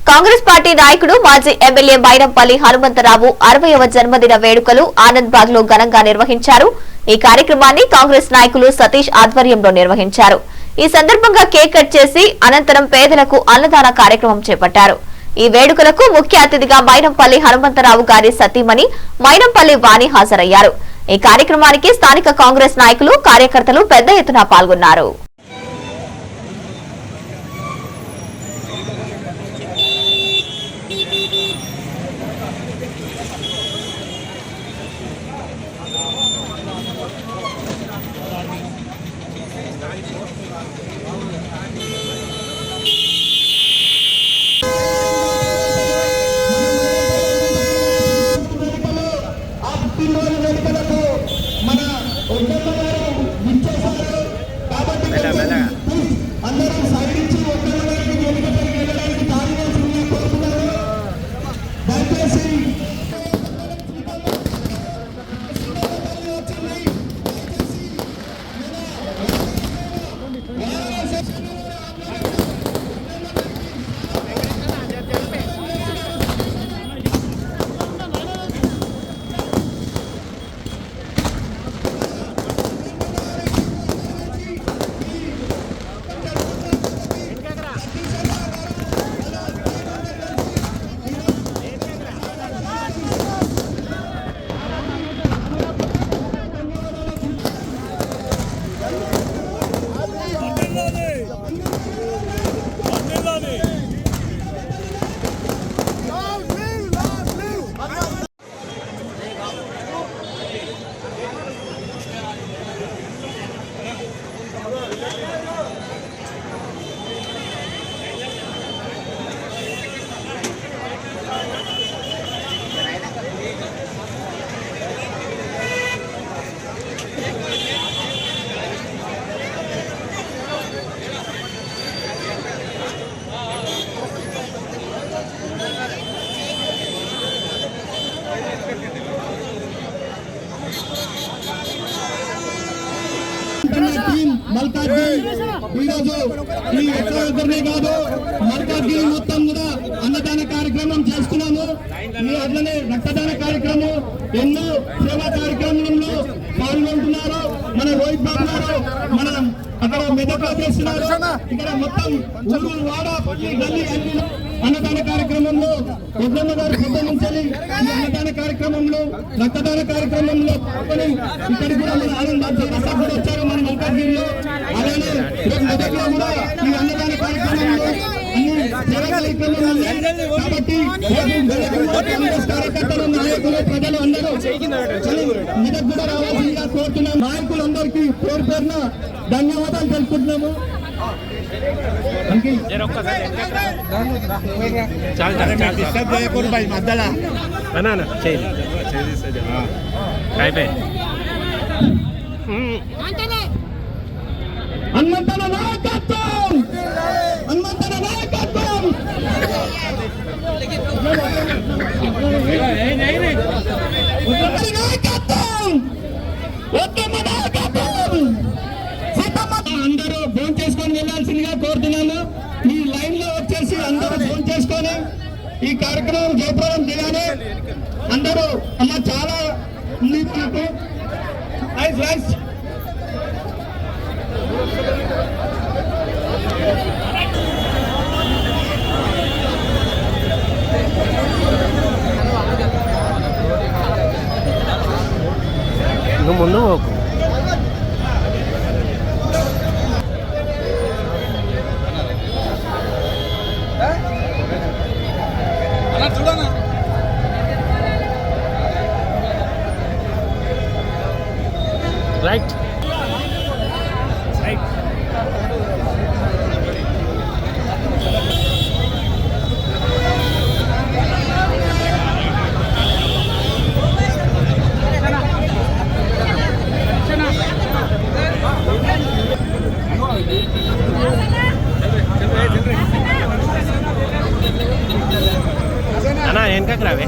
Congress party నాయకుడు మాజీ MLA Mynampally Hanumantharao 60వ జన్మదిన వేడుకలు ఆనంద్బాగ్ లో ఘనంగా నిర్వహించారు. ఈ కార్యక్రమాన్ని కాంగ్రెస్ నాయకులు సతీష్ ఆధ్వర్యంలో నిర్వహించారు. ఈ సందర్భంగా కేక్ కట్ చేసి అనంతరం పేదలకు అన్నదాన కార్యక్రమం చేపట్టారు. ఈ వేడుకలకు ముఖ్య అతిథిగా మైనంపల్లి హనుమంతరావు గారి సతీమణి మైనంపల్లి వాణి హాజరయ్యారు. ఈ కార్యక్రమానికి స్థానిక కాంగ్రెస్ నాయకులు కార్యకర్తలు పెద్ద ఎత్తున పాల్గొన్నారు. మల్కాజ్గిరి మొత్తం కూడా అన్నదాన కార్యక్రమం చేస్తున్నాము. అట్లనే రక్తదాన కార్యక్రమం ఎన్నో సేవా కార్యక్రమంలో పాల్గొంటున్నారు. మన రోహిత్ బాబు గారు మన అక్కడ మెదక్లో చేస్తున్నారు. ఇక్కడ మొత్తం ఊరు వాడ గల్లీ అన్ని అన్నదాన కార్యక్రమంలో ఉద్యమ గారు పెద్ద నుంచి అన్నదాన కార్యక్రమంలో రక్తదాన కార్యక్రమంలో ఇక్కడికి కూడా మన ఆనంద్ కూడా వచ్చారు మన మల్కాజ్గిరిలో. అలానే మెదక్లో కూడా ఈ అన్నదాన కార్యక్రమంలో కాబట్టి కార్యకర్తలు నాయకులు ప్రజలు అందరూ మెదక్ కూడా రావాల్సిందిగా కోరుతున్నాం. నాయకులందరికీ పేరు పేరున ధన్యవాదాలు తెలుపుకుంటున్నాము. హనుమంతన నాయకత్వం, హనుమంతన నాయకత్వం. అందరూ ఫోన్ చేసుకొని వెళ్ళాల్సిందిగా కోరుతున్నాను. ఈ లైన్ లో వచ్చేసి అందరూ ఫోన్ చేసుకొని ఈ కార్యక్రమం జయప్రదం చేయాలి. అందరూ అమ్మ చాలా ఉంది మనకు. ముందు పోకు రైట్ రైట్ అన్నా వెనకకి రావే.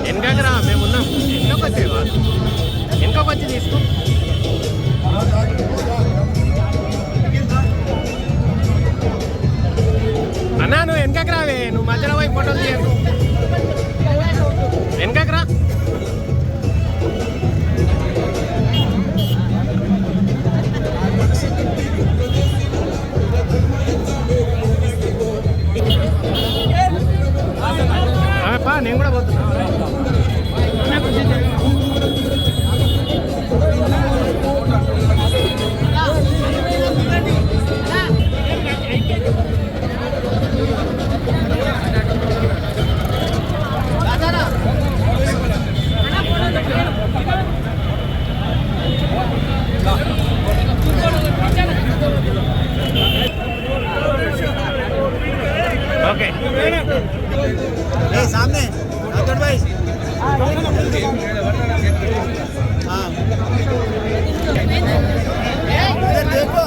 వెనకకి రా, మేము ఉన్నాం. వెనకకి వచ్చేవా? వెనకకి వచ్చి తీసుకో. అన్నా నువ్వు వెనకకి రావే, నువ్వు మధ్యలో పోయి ఫోటోలు తీయకు. వెనకకి రా. పా, నేను కూడా పోతున్నా. ఓకే सामने अतुल भाई देखो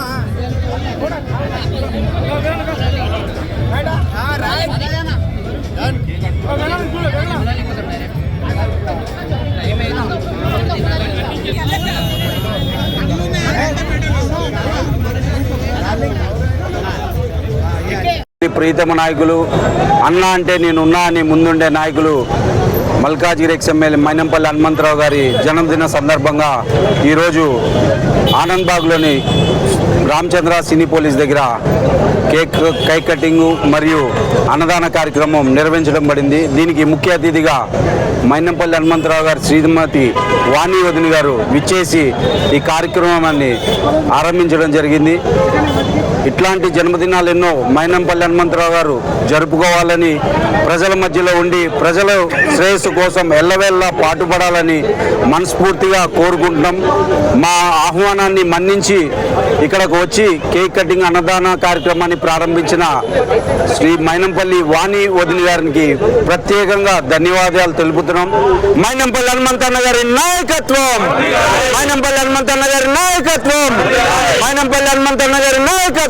ప్రీతమ నాయకులు అన్న అంటే నేనున్నా అని ముందుండే నాయకులు మల్కాజ్గిరి ఎమ్మెల్యే మైనంపల్లి హనుమంతరావు గారి జన్మదిన సందర్భంగా ఈరోజు ఆనంద్బాగ్లోని రామచంద్ర సినీ పోలీస్ దగ్గర కేక్ కటింగ్ మరియు అన్నదాన కార్యక్రమం నిర్వహించడం పడింది. దీనికి ముఖ్య అతిథిగా మైనంపల్లి హనుమంతరావు గారు శ్రీమతి వాణి వదిని గారు విచ్చేసి ఈ కార్యక్రమాన్ని ఆరంభించడం జరిగింది. ఇట్లాంటి జన్మదినాలు ఎన్నో మైనంపల్లి హనుమంతరావు గారు జరుపుకోవాలని, ప్రజల మధ్యలో ఉండి ప్రజల శ్రేయస్సు కోసం ఎల్లవేళ్ళ పాటుపడాలని మనస్ఫూర్తిగా కోరుకుంటున్నాం. మా ఆహ్వానాన్ని మన్నించి ఇక్కడకు వచ్చి కేక్ కటింగ్ అన్నదాన కార్యక్రమాన్ని ప్రారంభించిన శ్రీ మైనంపల్లి వాణి వదిని గారికి ప్రత్యేకంగా ధన్యవాదాలు తెలుపుతున్నాం. మైనంపల్లి హనుమంతన్న గారి నాయకత్వం, మైనంపల్లి హనుమంతన్న గారి నాయకత్వం, మైనంపల్లి హనుమంతన్న గారి నాయకత్వం.